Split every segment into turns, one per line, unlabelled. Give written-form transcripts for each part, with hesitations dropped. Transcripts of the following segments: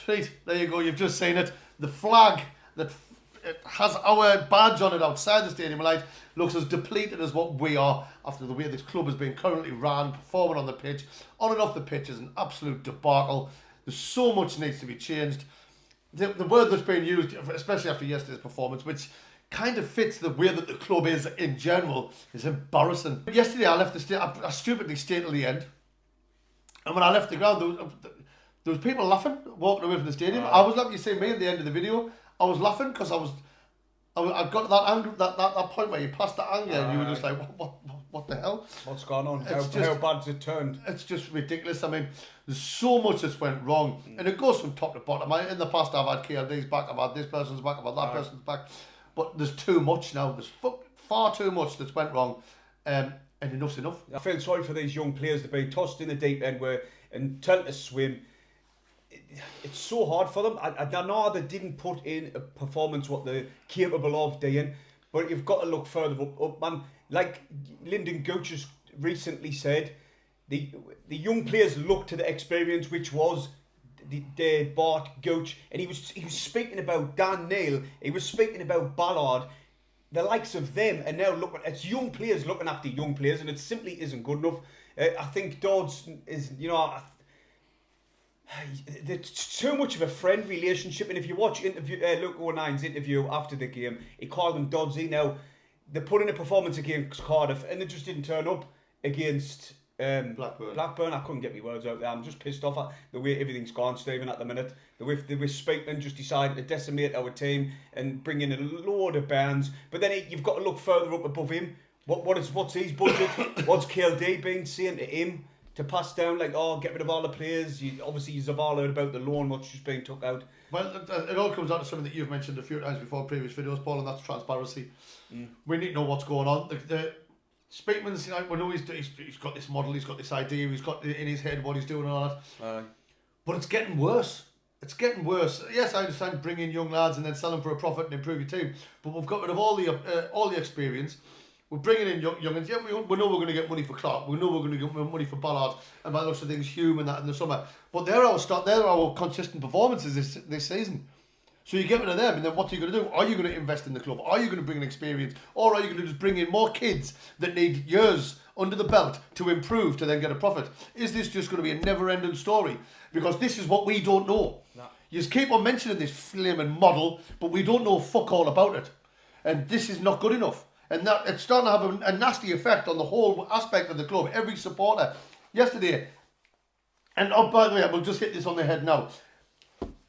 Treat, there you go, you've just seen it. The flag that it has our badge on it outside the stadium light looks as depleted as what we are after the way this club has been currently ran, performing on the pitch. On and off the pitch is an absolute debacle. There's so much needs to be changed. The word that's been used, especially after yesterday's performance, which kind of fits the way that the club is in general, is embarrassing. Yesterday I left the stadium, I stupidly stayed till the end. And when I left the ground, there was people laughing, walking away from the stadium. I was like, you see me at the end of the video, I was laughing because I got that angle, that point where you passed that angle and you were just like, what the hell?
What's going on? How bad's it turned?
It's just ridiculous. I mean, there's so much that's went wrong. And it goes from top to bottom. In the past I've had KLD's back, I've had this person's back, I've had that person's back. But there's too much now. There's far too much that's went wrong. And enough's enough.
I feel sorry for these young players to be tossed in the deep end and tell to swim. It's so hard for them. I know they didn't put in a performance what they're capable of doing, but you've got to look further up, man. Like Lyndon Gooch has recently said, the young players look to the experience, which was Bart, Gooch, and he was speaking about Dan Neil, he was speaking about Ballard, the likes of them, and now look, it's young players looking after young players, and it simply isn't good enough. I think Dodds is, there's too much of a friend relationship, and if you watch Luke O'Nine's interview after the game, he called them Doddsy. Now they put in a performance against Cardiff and they just didn't turn up against Blackburn. I couldn't get my words out there. I'm just pissed off at the way everything's gone, Stephen, at the minute. The way Speakman just decided to decimate our team and bring in a load of bands, but then you've got to look further up above him. What's his budget? What's KLD been saying to him to pass down, like, get rid of all the players? Obviously you've all heard about the loan, what's just being took out.
Well, it all comes down to something that you've mentioned a few times before in previous videos, Paul, and that's transparency. We need to know what's going on. The Speakman's, we know he's got this model, he's got this idea, he's got in his head what he's doing and all that. But it's getting worse. It's getting worse. Yes, I understand bringing young lads and then sell them for a profit and improve your team, but we've got rid of all the experience. We're bringing in youngins. Yeah, we know we're going to get money for Clark. We know we're going to get money for Ballard, and by the looks of things, Hume and that in the summer. But they're our consistent performances this season. So you get rid of them, and then what are you going to do? Are you going to invest in the club? Are you going to bring in experience? Or are you going to just bring in more kids that need years under the belt to improve to then get a profit? Is this just going to be a never-ending story? Because this is what we don't know. No. You just keep on mentioning this flaming model, but we don't know fuck all about it. And this is not good enough. And that it's starting to have a nasty effect on the whole aspect of the club. Every supporter. Yesterday, and by the way, we'll just hit this on the head now.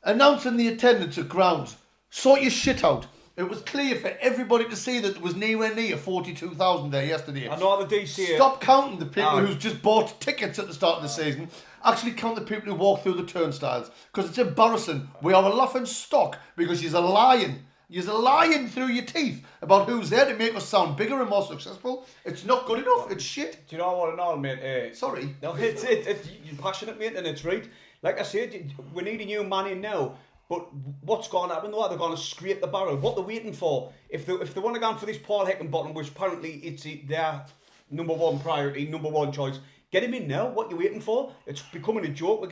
Announcing the attendance at grounds. Sort your shit out. It was clear for everybody to see that there was nowhere near 42,000 there yesterday.
I know the DC.
Stop counting the people who's just bought tickets at the start of the season. Actually count the people who walk through the turnstiles. Because it's embarrassing. We are a laughing stock because you're lying. You're lying through your teeth about who's there to make us sound bigger and more successful. It's not good enough. It's shit.
Do you know what I know, mate?
Sorry.
No, it's you're passionate, mate, and it's right. Like I said, we need a new man in now. But what's going to happen though? They're going to scrape the barrel. What they're waiting for? If they want to go for this Paul Heckingbottom, which apparently it's their number one priority, number one choice, get him in now. What are you waiting for? It's becoming a joke.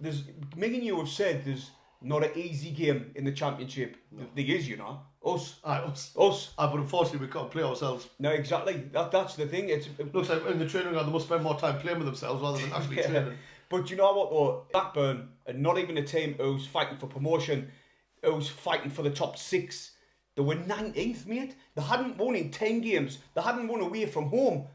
Me and you have said there's not an easy game in the Championship. No. There is, us. Us.
But unfortunately we can't play ourselves.
No, exactly. That's the thing. It
looks like in the training ground they must spend more time playing with themselves rather than actually training.
But you know what though? Blackburn are not even a team who's fighting for promotion, who's fighting for the top 6. They were 19th, mate. They hadn't won in 10 games. They hadn't won away from home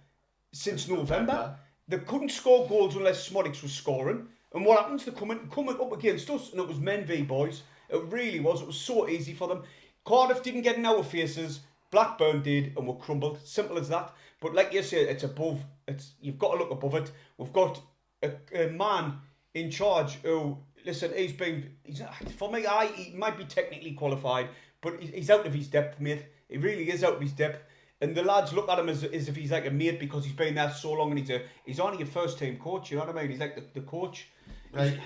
since November. They couldn't score goals unless Smodics was scoring. And what happens? They're coming up against us, and it was men v boys. It really was. It was so easy for them. Cardiff didn't get in our faces. Blackburn did, and were crumbled. Simple as that. But like you say, it's above. You've got to look above it. We've got a man in charge who, listen, for me, he might be technically qualified, but he's out of his depth, mate. He really is out of his depth. And the lads look at him as if he's like a mate because he's been there so long, and he's only a first team coach. You know what I mean? He's like the coach.
Right.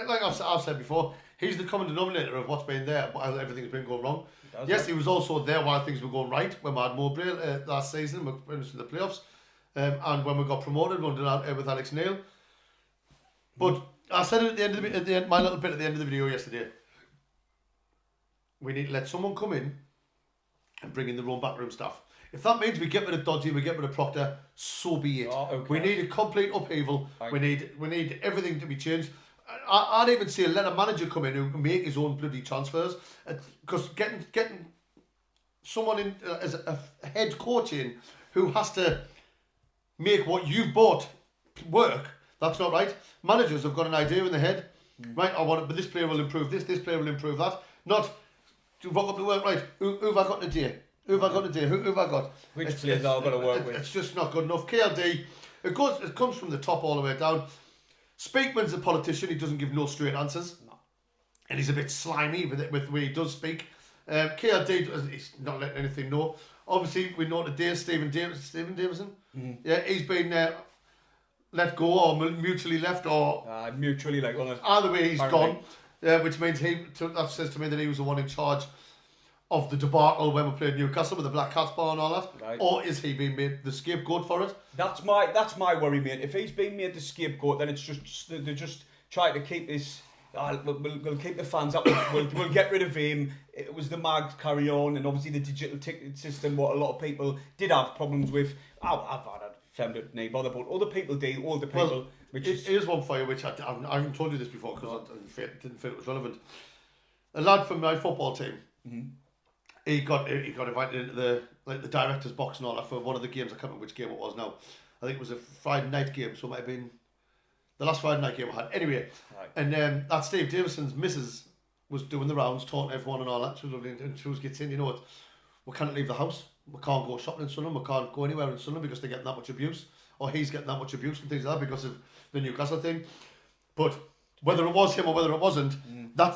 Like I've said before, he's the common denominator of what's been there while everything's been going wrong. Yes, he was also there while things were going right when we had Mowbray last season, we finished in the playoffs, and when we got promoted under with Alex Neil. But I said it at the end, my little bit at the end of the video yesterday. We need to let someone come in and bring in their own backroom staff. If that means we get rid of Dodgy, we get rid of Proctor, so be it.
Oh, okay.
We need a complete upheaval.
Right.
We need everything to be changed. I'd even say let a manager come in who can make his own bloody transfers. Because getting someone in as a head coach in who has to make what you've bought work, that's not right. Managers have got an idea in their head. Right, I want it, but this player will improve this player will improve that. Not to rock up to work, right, who have I got today? Who have I got today? Who have I got?
Which players I've got to work with?
It's just not good enough. KLD, it comes from the top all the way down. Speakman's a politician, he doesn't give no straight answers. No. And he's a bit slimy with the way he does speak. KLD, he's not letting anything know. Obviously, we know today Stephen Davison. Yeah, he's been let go or mutually left or...
mutually, like, on
either way, he's gone. Which means that says to me that he was the one in charge of the debacle when we played Newcastle with the Black Cats bar and all that, right. Or is he being made the scapegoat for it?
That's my worry, mate. If he's being made the scapegoat, then it's just they're just trying to keep this. We'll keep the fans up. We'll get rid of him. It was the mags carry on, and obviously the digital ticket system, what a lot of people did have problems with. I've found it no bother, but other people did. Older people.
Well, here's one for you, which I haven't told you this before because I didn't feel it was relevant. A lad from my football team. Mm-hmm. He got invited into the director's box and all that for one of the games. I can't remember which game it was now. I think it was a Friday night game, so it might have been the last Friday night game I had. Anyway, right. And that Steve Davison's missus was doing the rounds, talking to everyone and all that. She was lovely, and she was getting, you know what, we can't leave the house. We can't go shopping in Sunderland. We can't go anywhere in Sunderland because they're getting that much abuse, or he's getting that much abuse and things like that because of the Newcastle thing. But whether it was him or whether it wasn't,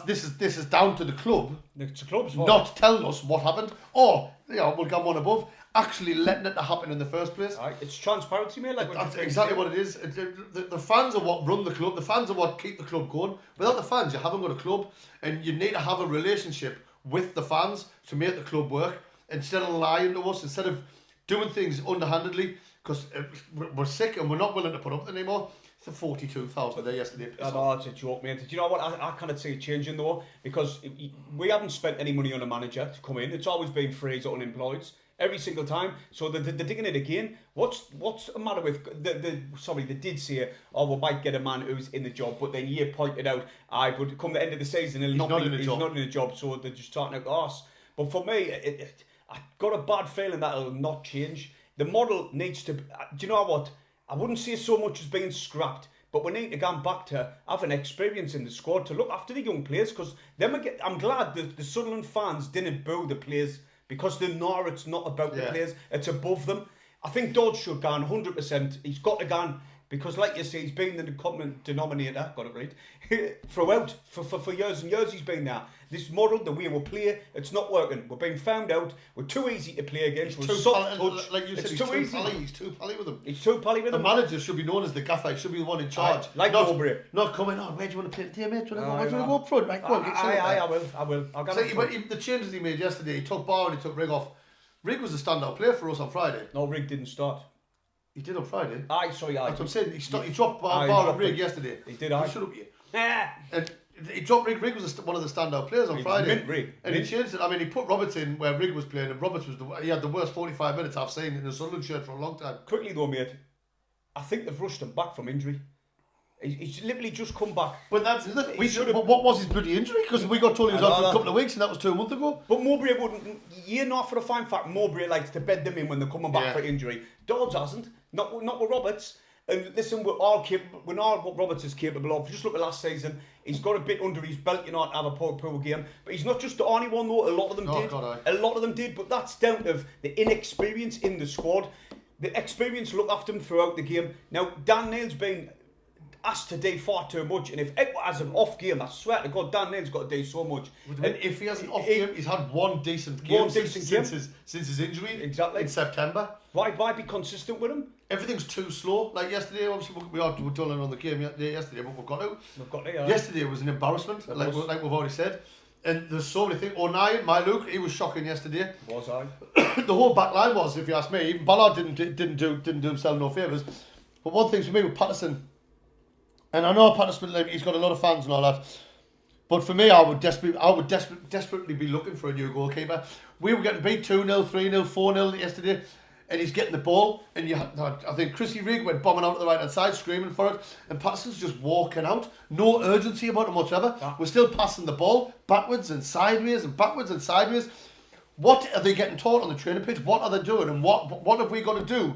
this is down to the club.
It's the club's fault.
Not telling us what happened, or we'll get one above. Actually letting it happen in the first place.
Right. It's transparency, mate. Like
that's exactly what it is. The fans are what run the club. The fans are what keep the club going. Without the fans, you haven't got a club, and you need to have a relationship with the fans to make the club work. Instead of lying to us, instead of doing things underhandedly, because we're sick and we're not willing to put up anymore. The 42,000 there yesterday.
I know, it's a joke, mate. Do you know what? I can't see it changing though, because we haven't spent any money on a manager to come in. It's always been frees or unemployed every single time. So they're digging it again. What's the matter with they did say, we might get a man who's in the job, but then you pointed out, but come the end of the season, he's not in a job, so they're just starting out arse. But for me, I got a bad feeling that it'll not change. The model needs to. Do you know what? I wouldn't say so much as being scrapped, but we need to go back to having experience in the squad to look after the young players. Because I'm glad that the Sunderland fans didn't boo the players, because they know it's not about the players, it's above them. I think Dodge should go on 100%. He's got to go on, because like you say, he's been the common denominator, got it right, throughout, for years and years he's been there. This model, the way we play, it's not working. We're being found out. We're too easy to play against. We're soft touch.
Like you said, he's too pally with them.
He's too pally with them.
The manager should be known as the gaffer. He should be the one in charge.
Like Mowbray.
Not coming on. Where do you want to play today, mate? Do you want to go up front? Right, go on, get
I will. I'll get it.
The changes he made yesterday, he took Barr and he took Rig off. Rig was a standout player for us on Friday.
No, Rig didn't start.
He did on Friday.
That's
what I'm saying. He dropped Barr and Rig yesterday.
He did.
Shut up, you. And he dropped Rig. Rig was one of the standout players on Friday.
Rig.
And he changed it. I mean, he put Roberts in where Rig was playing, and Roberts he had the worst 45 minutes I've seen in a Sunderland shirt for a long time.
Quickly though, mate, I think they've rushed him back from injury. He's literally just come back.
But what was his bloody injury? Because we got told he was out for a couple of weeks, and that was 2 months ago.
But Mowbray wouldn't. You're not for a fine fact. Mowbray likes to bed them in when they're coming back for injury. Dodds hasn't. Not with Roberts. And listen, we're all capable. We know what Roberts is capable of. Just look at last season. He's got a bit under his belt, to have a poor game. But he's not just the only one, though. A lot of them did. A lot of them did. But that's down to the inexperience in the squad. The experience looked after him throughout the game. Now, Dan Neil's been asked to do far too much, and if it has an off game, I swear to God, Dan Neil's got to do so much.
And if he has an off game, he's had one decent game since his injury.
Exactly.
In September.
Why be consistent with him?
Everything's too slow. Like yesterday, obviously we were dulling on the game yesterday, but we've got to. Yesterday was an embarrassment, like we've already said. And there's so many things. O'Neill, my Luke, he was shocking yesterday.
Was I?
The whole back line was, if you ask me. Even Ballard didn't do himself no favours. But one thing for me with Patterson, And I know Patterson, he's got a lot of fans and all that. But for me, I would desperately be looking for a new goalkeeper. We were getting beat 2-0, 3-0, 4-0 yesterday, and he's getting the ball. And I think Chrissy Rigg went bombing out to the right hand side, screaming for it, and Patterson's just walking out. No urgency about him whatsoever.
Yeah.
We're still passing the ball backwards and sideways and backwards and sideways. What are they getting taught on the training pitch? What are they doing? And what have we got to do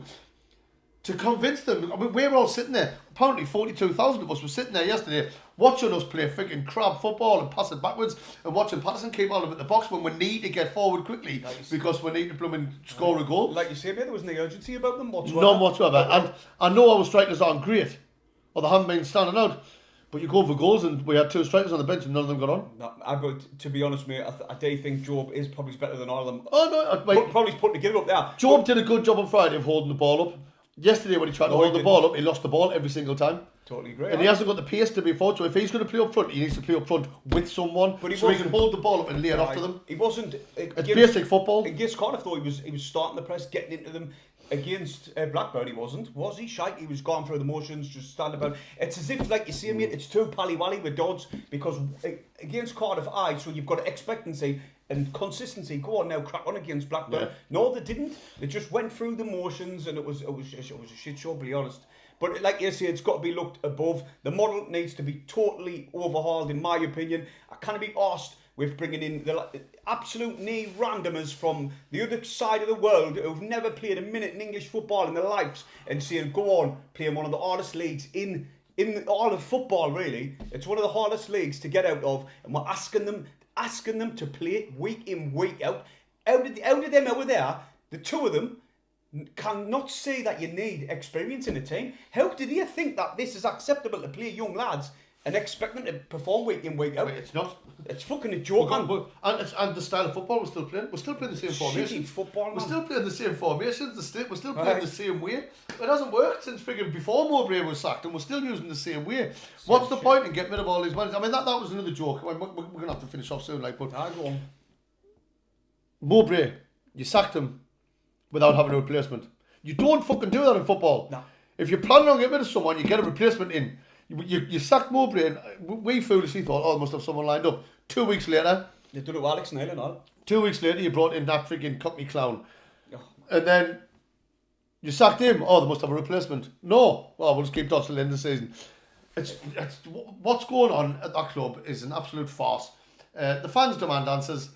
to convince them? I mean, we're all sitting there. Apparently 42,000 of us were sitting there yesterday watching us play freaking crab football and pass it backwards and watching Patterson keep on him at the box when we need to get forward quickly because we need to blooming score a goal.
Like you say, mate, there wasn't any urgency about them whatsoever.
None whatsoever. And I know our strikers aren't great, or they haven't been standing out, but you go for goals and we had 2 strikers on the bench and none of them got on.
No, but to be honest, mate, I do think Job is probably better than all of them.
Oh no,
Probably put together up there.
Job did a good job on Friday of holding the ball up. Yesterday when he tried to hold the ball up, he lost the ball every single time.
Totally agree.
And he hasn't got the pace to be forward, so if he's going to play up front, he needs to play up front with someone
But
so he can hold the ball up and lay it off to them.
He wasn't.
It's basic football.
Against Cardiff, though, he was starting the press, getting into them. Against Blackburn, he wasn't. Was he? Shite. He was going through the motions, just standing about. It's as if, like you see, mate, it's too pally-wally with Dodds because against Cardiff, so you've got expectancy and consistency. Go on now, crack on against Blackburn.
Yeah.
No, they didn't. They just went through the motions, and it was a shit show, to be honest. But like you say, it's got to be looked above. The model needs to be totally overhauled, in my opinion. I can't be arsed with bringing in the absolute knee randomers from the other side of the world who've never played a minute in English football in their lives and saying, go on, play in one of the hardest leagues in all of football, really. It's one of the hardest leagues to get out of, and we're asking them to play week in, week out. Out of them over there, the 2 of them cannot say that you need experience in a team. How do you think that this is acceptable to play young lads and expect them to perform week in, week out?
But it's not.
It's fucking a joke.
And the style of football we're still playing. We're still playing the same formation.
Football, man.
We're still playing the same formations. We're still playing the same way. It hasn't worked since friggin' before Mowbray was sacked, and we're still using the same way. What's the point in getting rid of all these managers? I mean, that was another joke. We're going to have to finish off soon, like, but
Go on.
Mowbray, you sacked him without having a replacement. You don't fucking do that in football.
No.
If you're planning on getting rid of someone, you get a replacement in. You sacked Mowbray, and we foolishly thought, oh, I must have someone lined up. 2 weeks later,
They did it with Alex Neil and all.
2 weeks later, you brought in that freaking Cockney clown.
Oh.
And then you sacked him. Oh, they must have a replacement. No. Well, we'll just keep Dodds till the end of the season. It's what's going on at that club is an absolute farce. The fans demand answers.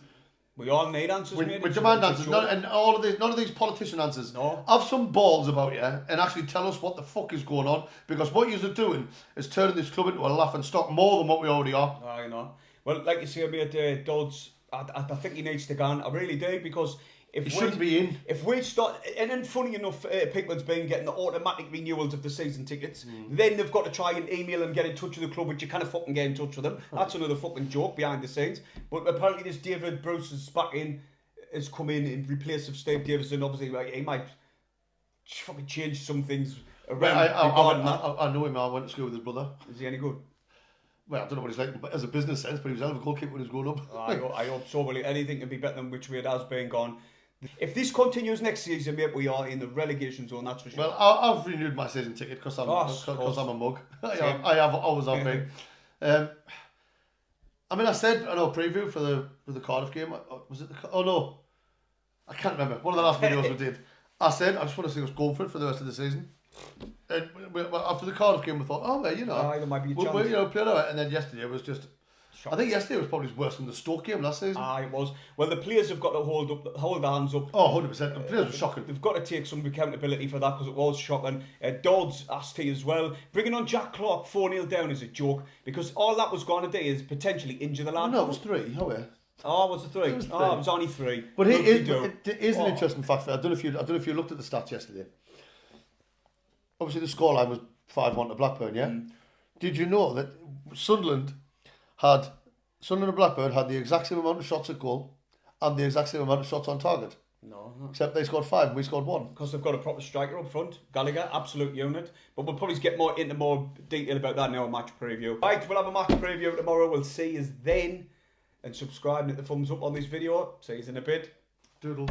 We all need answers, mate.
We demand answers. And none of these politician answers.
No.
Have some balls about you and actually tell us what the fuck is going on. Because what you're doing is turning this club into a laughing stock more than what we already are.
I know. Well, like you say, mate, Dodds, I think he needs to go on. I really do, because
He shouldn't be in.
If we start, and then funny enough, Pickman's been getting the automatic renewals of the season tickets. Then they've got to try and email and get in touch with the club, which you can't fucking get in touch with them. That's another fucking joke behind the scenes. But apparently this David Bruce has come in replace of Steve Davison. Obviously, like, he might fucking change some things around.
I know him. I went to school with his brother.
Is he any good?
Well, I don't know what he's like as a business sense, but he was a hell of a goalkeeper when he was growing up.
I hope so. Well, anything can be better than which way it has been gone. If this continues next season, mate, we are in the relegation zone, that's for sure.
Well, I've renewed my season ticket because I'm a mug. I have always have been. I mean, I said in our preview for the Cardiff game, was it the? Oh no, I can't remember. One of the last videos we did, I said I just want to see us go for it for the rest of the season. And after the Cardiff game, we thought, oh well,
there might be a chance.
We'll play it. And then yesterday was just. I think yesterday was probably worse than the Stoke game last season.
It was. Well, the players have got to hold their hands up.
Oh, 100%. The players were shocking.
They've got to take some accountability for that, because it was shocking. Dodds asked he as well. Bringing on Jack Clark 4-0 down is a joke, because all that was going to do is potentially injure the lad.
No, it was 3. How are
Oh, was it 3?
It was 3.
It was only 3.
But it is an interesting fact. I don't know if you looked at the stats yesterday. Obviously, the scoreline was 5-1 to Blackburn, yeah? Did you know that Sunderland and Blackburn had the exact same amount of shots at goal and the exact same amount of shots on target?
No.
Except they scored 5 and we scored 1.
Because they've got a proper striker up front. Gallagher, absolute unit. But we'll probably get into more detail about that in our match preview. Right, we'll have a match preview tomorrow. We'll see you then. And subscribe and hit the thumbs up on this video. See you in a bit.
Doodle.